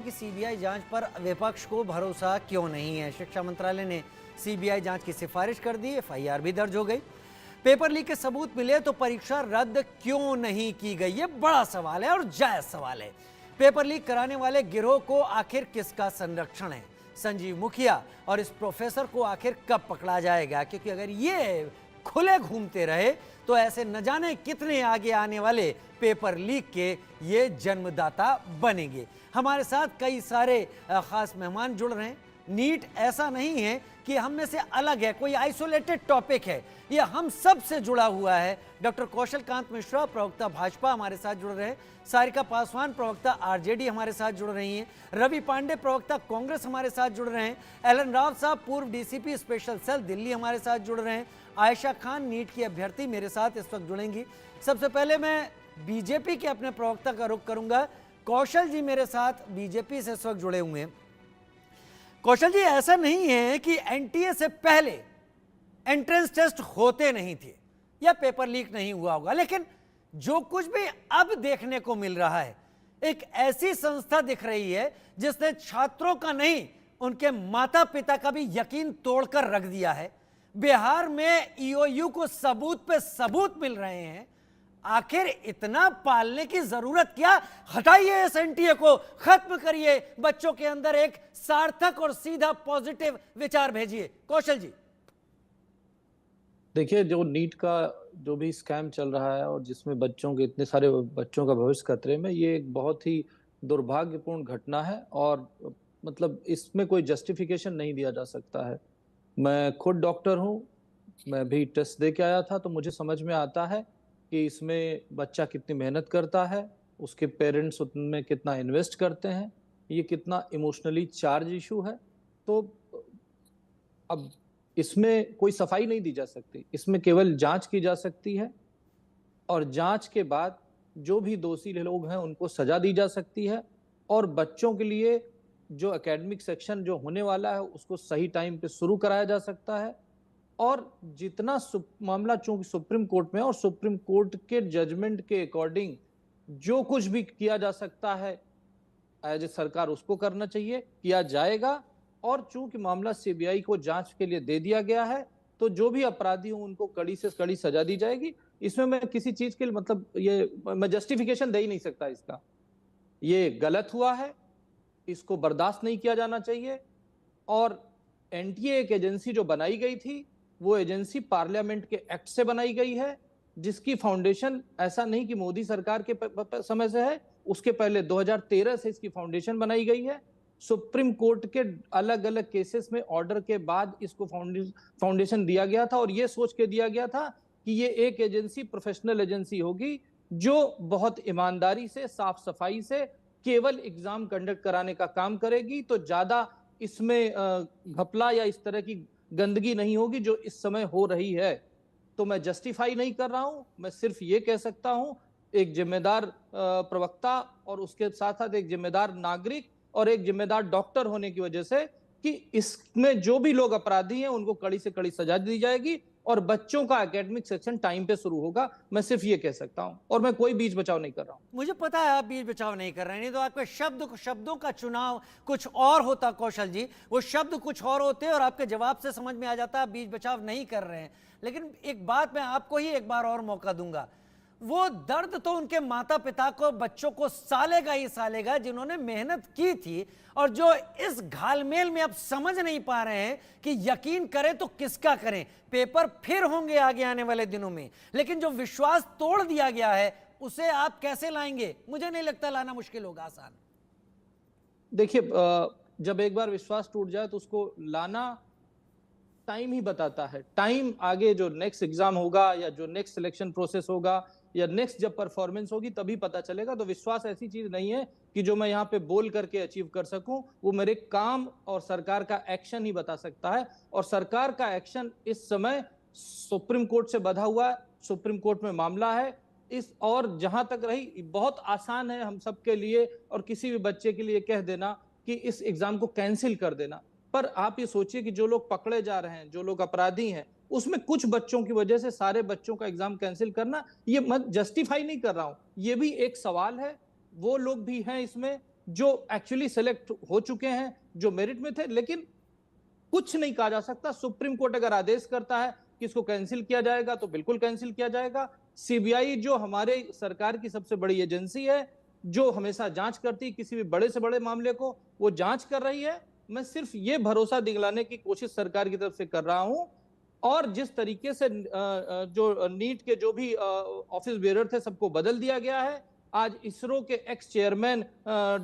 कि सीबीआई जांच पर विपक्ष को भरोसा क्यों नहीं है। शिक्षा मंत्रालय ने सीबीआई जांच की सिफारिश कर दी, एफआईआर भी दर्ज हो गई। पेपर लीक के सबूत मिले तो परीक्षा रद्द क्यों नहीं की गई, ये बड़ा सवाल है और जायज सवाल है। पेपर लीक कराने वाले गिरोह को आखिर किसका संरक्षण है? संजीव मुखिया और इस प्रोफेसर को आखिर कब पकड़ा जाएगा? क्योंकि अगर ये खुले घूमते रहे तो ऐसे न जाने कितने आगे आने वाले पेपर लीक के ये जन्मदाता बनेंगे। हमारे साथ कई सारे खास मेहमान जुड़ रहे हैं। नीट ऐसा नहीं है कि हम में से अलग है, कोई आइसोलेटेड टॉपिक है, यह हम सब से जुड़ा हुआ है। डॉक्टर कौशल कांत मिश्रा, प्रवक्ता भाजपा, हमारे साथ जुड़ रहे हैं। सारिका पासवान, प्रवक्ता आरजेडी, हमारे साथ जुड़ रही हैं। रवि पांडे, प्रवक्ता कांग्रेस, हमारे साथ जुड़ रहे हैं। एलन राव साहब, पूर्व डीसीपी स्पेशल सेल दिल्ली, हमारे साथ जुड़ रहे हैं। आयशा खान, नीट की अभ्यर्थी, मेरे साथ इस वक्त जुड़ेंगी। सबसे पहले मैं बीजेपी के अपने प्रवक्ता का रुख करूंगा। कौशल जी मेरे साथ बीजेपी से इस वक्त जुड़े हुए हैं। कौशल जी, ऐसा नहीं है कि एनटीए से पहले एंट्रेंस टेस्ट होते नहीं थे या पेपर लीक नहीं हुआ होगा, लेकिन जो कुछ भी अब देखने को मिल रहा है, एक ऐसी संस्था दिख रही है जिसने छात्रों का नहीं, उनके माता पिता का भी यकीन तोड़कर रख दिया है। बिहार में ईओयू को सबूत पे सबूत मिल रहे हैं। आखिर इतना पालने की जरूरत क्या? हटाइए इस एनटीए को, खत्म करिए, बच्चों के अंदर एक सार्थक और सीधा पॉजिटिव विचार भेजिए। कौशल जी, देखिए, जो नीट का जो भी स्कैम चल रहा है और जिसमें बच्चों के इतने सारे बच्चों का भविष्य खतरे में, ये एक बहुत ही दुर्भाग्यपूर्ण घटना है और मतलब इसमें कोई जस्टिफिकेशन नहीं दिया जा सकता है। मैं खुद डॉक्टर हूँ, मैं भी टेस्ट दे के आया था, तो मुझे समझ में आता है कि इसमें बच्चा कितनी मेहनत करता है, उसके पेरेंट्स उनमें कितना इन्वेस्ट करते हैं, ये कितना इमोशनली चार्ज इशू है। तो अब इसमें कोई सफाई नहीं दी जा सकती, इसमें केवल जांच की जा सकती है और जांच के बाद जो भी दोषी लोग हैं उनको सजा दी जा सकती है और बच्चों के लिए जो एकेडमिक सेक्शन जो होने वाला है उसको सही टाइम पे शुरू कराया जा सकता है। और जितना मामला चूंकि सुप्रीम कोर्ट में और सुप्रीम कोर्ट के जजमेंट के अकॉर्डिंग जो कुछ भी किया जा सकता है एज ए सरकार उसको करना चाहिए, किया जाएगा। और चूंकि मामला सीबीआई को जांच के लिए दे दिया गया है तो जो भी अपराधी हों उनको कड़ी से कड़ी सजा दी जाएगी। इसमें मैं किसी चीज के लिए मतलब ये मैं जस्टिफिकेशन दे ही नहीं सकता इसका। ये गलत हुआ है, इसको बर्दाश्त नहीं किया जाना चाहिए। और एनटीए एक एजेंसी जो बनाई गई थी वो एजेंसी पार्लियामेंट के एक्ट से बनाई गई है, जिसकी फाउंडेशन ऐसा नहीं कि मोदी सरकार के समय से है, उसके पहले 2013 से इसकी फाउंडेशन बनाई गई है। सुप्रीम कोर्ट के अलग अलग केसेस में ऑर्डर के बाद इसको फाउंडेशन दिया गया था और ये सोच के दिया गया था कि ये एक एजेंसी प्रोफेशनल एजेंसी होगी जो बहुत ईमानदारी से, साफ सफाई से केवल एग्जाम कंडक्ट कराने का काम करेगी। तो ज्यादा इसमें घपला या इस तरह की गंदगी नहीं होगी जो इस समय हो रही है। तो मैं जस्टिफाई नहीं कर रहा हूं, मैं सिर्फ ये कह सकता हूं एक जिम्मेदार प्रवक्ता और उसके साथ साथ एक जिम्मेदार नागरिक और एक जिम्मेदार डॉक्टर होने की वजह से कि इसमें जो भी लोग अपराधी हैं उनको कड़ी से कड़ी सजा दी जाएगी और बच्चों का एकेडमिक सेक्शन टाइम पे शुरू होगा। मैं सिर्फ ये कह सकता हूं और मैं कोई बीच बचाव नहीं कर रहा हूं। मुझे पता है आप बीच बचाव नहीं कर रहे हैं, नहीं तो आपके शब्दों का चुनाव कुछ और होता। कौशल जी, वो शब्द कुछ और होते और आपके जवाब से समझ में आ जाता आप बीच बचाव नहीं कर रहे हैं। लेकिन एक बात मैं आपको ही एक बार और मौका दूंगा, वो दर्द तो उनके माता पिता को, बच्चों को सालेगा ही सालेगा जिन्होंने मेहनत की थी और जो इस घालमेल में अब समझ नहीं पा रहे हैं कि यकीन करें तो किसका करें। पेपर फिर होंगे आगे आने वाले दिनों में, लेकिन जो विश्वास तोड़ दिया गया है उसे आप कैसे लाएंगे? मुझे नहीं लगता लाना मुश्किल होगा, आसान। देखिए, जब एक बार विश्वास टूट जाए तो उसको लाना टाइम ही बताता है। टाइम आगे जो नेक्स्ट एग्जाम होगा या जो नेक्स्ट सिलेक्शन प्रोसेस होगा या नेक्स्ट जब परफॉर्मेंस होगी तभी पता चलेगा। तो विश्वास ऐसी चीज नहीं है कि जो मैं यहाँ पे बोल करके अचीव कर सकूं, वो मेरे काम और सरकार का एक्शन ही बता सकता है। और सरकार का एक्शन इस समय सुप्रीम कोर्ट से बंधा हुआ है, सुप्रीम कोर्ट में मामला है इस, और जहां तक रही, बहुत आसान है हम सबके लिए और किसी भी बच्चे के लिए कह देना कि इस एग्जाम को कैंसिल कर देना। पर आप ये सोचिए कि जो लोग पकड़े जा रहे हैं, जो लोग अपराधी हैं, उसमें कुछ बच्चों की वजह से सारे बच्चों का एग्जाम कैंसिल करना, ये मत जस्टिफाई नहीं कर रहा हूं, ये भी एक सवाल है। वो लोग भी हैं इसमें जो एक्चुअली सेलेक्ट हो चुके हैं, जो मेरिट में थे, लेकिन कुछ नहीं कहा जा सकता। सुप्रीम कोर्ट अगर आदेश करता है कि इसको कैंसिल किया जाएगा तो बिल्कुल कैंसिल किया जाएगा। सीबीआई जो हमारे सरकार की सबसे बड़ी एजेंसी है, जो हमेशा जांच करती है किसी भी बड़े से बड़े मामले को, वो जांच कर रही है। मैं सिर्फ ये भरोसा दिलाने की कोशिश सरकार की तरफ से कर रहा हूं। और जिस तरीके से जो नीट के जो भी ऑफिस बेरर थे सबको बदल दिया गया है, आज इसरो के एक्स चेयरमैन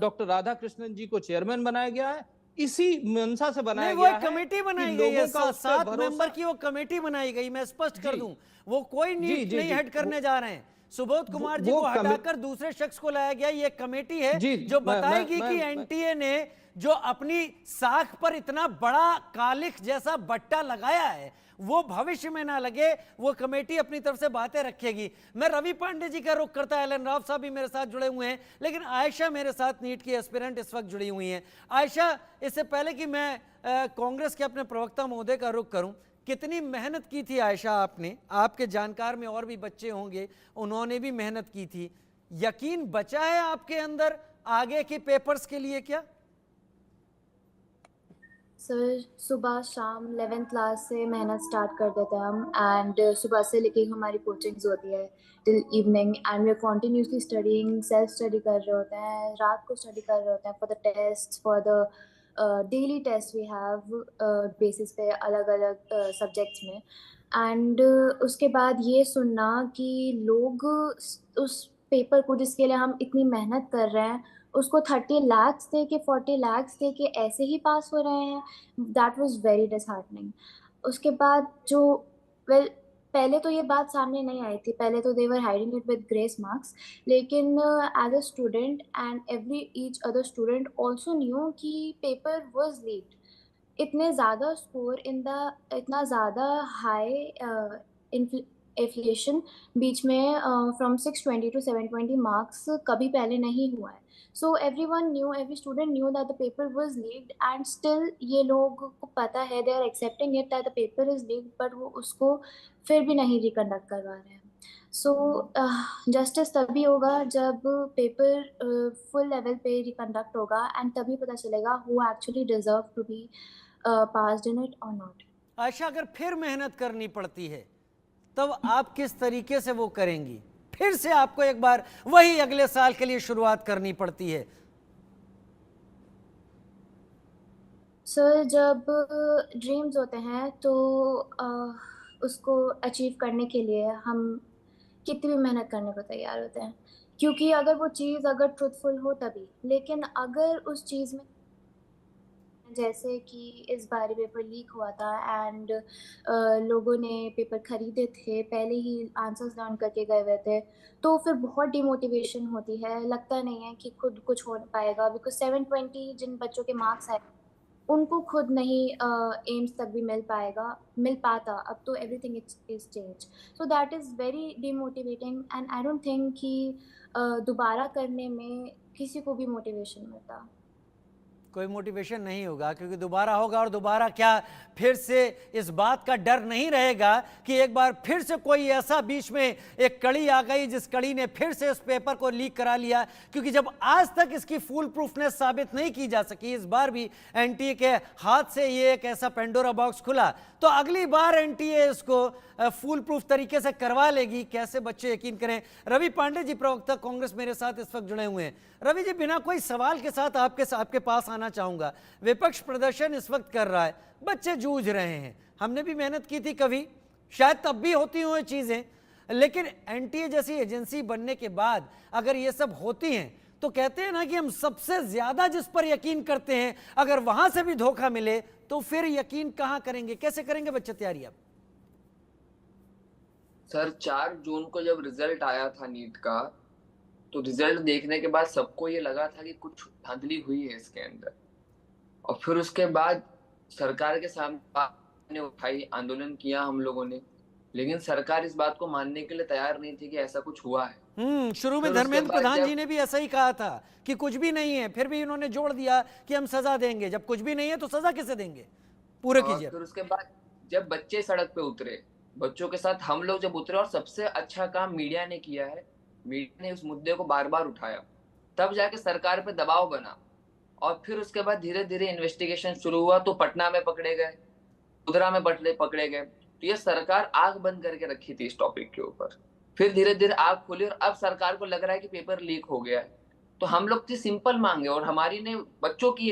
डॉक्टर राधाकृष्णन जी को चेयरमैन बनाया गया है, इसी मंशा से बनाया नहीं, वो गया एक है कमेटी कि बनाई गई है, लोगों का उस पे 7 भरोसा। मेंबर की वो कमेटी बनाई गई। मैं स्पष्ट कर जी दूं, वो कोई जी नीट जी नहीं जी हेड करने जा रहे हैं। सुबोध कुमार जी वो को हटाकर दूसरे शख्स को लाया गया। ये कमेटी है जी जो मैं बताएगी मैं कि मैं एनटीए ने जो अपनी साख पर इतना बड़ा कालिख जैसा बट्टा लगाया है वो भविष्य में ना लगे। वो कमेटी अपनी तरफ से बातें रखेगी। मैं रवि पांडे जी का रुख करता है, एलन राव साहब भी मेरे साथ जुड़े हुए हैं, लेकिन आयशा मेरे साथ नीट की एस्पिरेंट इस वक्त जुड़ी हुई हैं। आयशा, इससे पहले कि मैं कांग्रेस के अपने प्रवक्ता महोदय का रुख करूं, कितनी मेहनत की थी आयशा आपने? आपके जानकार में और भी बच्चे होंगे, उन्होंने भी मेहनत की थी। यकीन बचा है आपके अंदर आगे के पेपर्स के लिए क्या? सर सुबह शाम 11th क्लास से मेहनत स्टार्ट कर देते हैं हम, एंड सुबह से लेके हमारी कोचिंग्स होती है till evening, and we are continuously studying, self study कर रहे होते हैं, रात को स्टडी कर रहे होते हैं for the test, for the daily test we have basis पे अलग अलग सब्जेक्ट्स में। एंड उसके बाद ये सुनना कि लोग उस पेपर को जिसके लिए हम इतनी मेहनत कर रहे हैं उसको 30 lakhs दे के 40 lakhs दे के ऐसे ही पास हो रहे हैं, दैट वाज वेरी डिसहार्टनिंग। उसके बाद जो वेल पहले तो ये बात सामने नहीं आई थी, पहले तो they were hiding it with grace marks, लेकिन as a student and every each other student also knew कि पेपर वाज लीक्ड। इतने ज़्यादा स्कोर इन द इतना ज़्यादा हाई इन्फ्लेशन बीच में फ्रॉम 620 to 720 मार्क्स कभी पहले नहीं हुआ है। So everyone knew, every student knew that the paper was leaked, and still ये लोग को पता है, they are accepting it that the paper is leaked, but वो उसको फिर भी नहीं रिकंडक्ट करवा रहे हैं। सो जस्टिस तभी होगा जब पेपर फुल लेवल पे रिकंडक्ट होगा, एंड तभी पता चलेगा who actually deserve to be passed in it और नॉट। आयशा, अगर फिर मेहनत करनी पड़ती है तब आप किस तरीके से वो करेंगी? फिर से आपको एक बार वही अगले साल के लिए शुरुआत करनी पड़ती है। सर जब ड्रीम्स होते हैं तो उसको अचीव करने के लिए हम कितनी भी मेहनत करने को तैयार होते हैं, क्योंकि अगर वो चीज़ अगर ट्रुथफुल हो तभी। लेकिन अगर उस चीज़ में जैसे कि इस बार पेपर लीक हुआ था एंड लोगों ने पेपर खरीदे थे, पहले ही आंसर्स लर्न करके गए हुए थे, तो फिर बहुत डिमोटिवेशन होती है, लगता नहीं है कि खुद कुछ हो पाएगा, बिकॉज 720 जिन बच्चों के मार्क्स आए उनको खुद नहीं एम्स तक भी मिल पाता। अब तो everything is change, so that is very demotivating, and I don't think कि दोबारा करने में किसी को भी मोटिवेशन मिलता। कोई मोटिवेशन नहीं होगा, क्योंकि दोबारा होगा और दोबारा क्या, फिर से इस बात का डर नहीं रहेगा कि एक बार फिर से कोई ऐसा बीच में एक कड़ी आ गई जिस कड़ी ने फिर से इस पेपर को लीक करा लिया। क्योंकि जब आज तक इसकी फुल प्रूफनेस साबित नहीं की जा सकी, इस बार भी एनटीए के हाथ से ये एक ऐसा पेंडोरा बॉक्स खुला, तो अगली बार एनटीए इसको फुल प्रूफ तरीके से करवा लेगी। कैसे बच्चे यकीन करें? रवि पांडे जी, प्रवक्ता कांग्रेस, मेरे साथ इस वक्त जुड़े हुए हैं। रवि जी, बिना कोई सवाल के साथ आपके पास आना चाहूंगा। विपक्ष प्रदर्शन इस वक्त कर रहा है, बच्चे जूझ रहे हैं। हमने भी मेहनत की थी कभी, शायद तब भी होती हुई चीजें, लेकिन एनटीए जैसी एजेंसी बनने के बाद अगर ये सब होती हैं तो कहते हैं ना कि हम सबसे ज्यादा जिस पर यकीन करते हैं, अगर वहां से भी धोखा मिले तो फिर यकीन कहां करेंगे? कैसे करेंगे बच्चे तैयारी? अब सर 4 जून को जब रिजल्ट आया था नीट का, तो रिजल्ट देखने के बाद सबको ये लगा था कि कुछ धांधली हुई है इसके अंदर। और फिर उसके बाद सरकार के सामने उठाई, आंदोलन किया हम लोगों ने, लेकिन सरकार इस बात को मानने के लिए तैयार नहीं थी कि ऐसा कुछ हुआ है। शुरू में धर्मेंद्र प्रधान जी ने भी ऐसा ही कहा था कि कुछ भी नहीं है, फिर भी इन्होंने जोड़ दिया कि हम सजा देंगे। जब कुछ भी नहीं है तो सजा किसे देंगे? पूरे कीजिए। फिर उसके बाद जब बच्चे सड़क पे उतरे, बच्चों के साथ हम लोग जब उतरे, और सबसे अच्छा काम मीडिया ने किया है, मीडिया ने उस मुद्दे को बार बार उठाया तब जाके सरकार पे दबाव बना, और फिर उसके बाद धीरे धीरे इन्वेस्टिगेशन शुरू हुआ, तो पटना में पकड़े गए, गोधरा में पकड़े गए। तो ये सरकार आग बंद करके रखी थी इस टॉपिक के ऊपर। फिर धीरे धीरे आग खुली और अब सरकार को लग रहा है कि पेपर लीक हो गया है। तो हम लोग की सिंपल मांग है, और हमारी नहीं, बच्चों की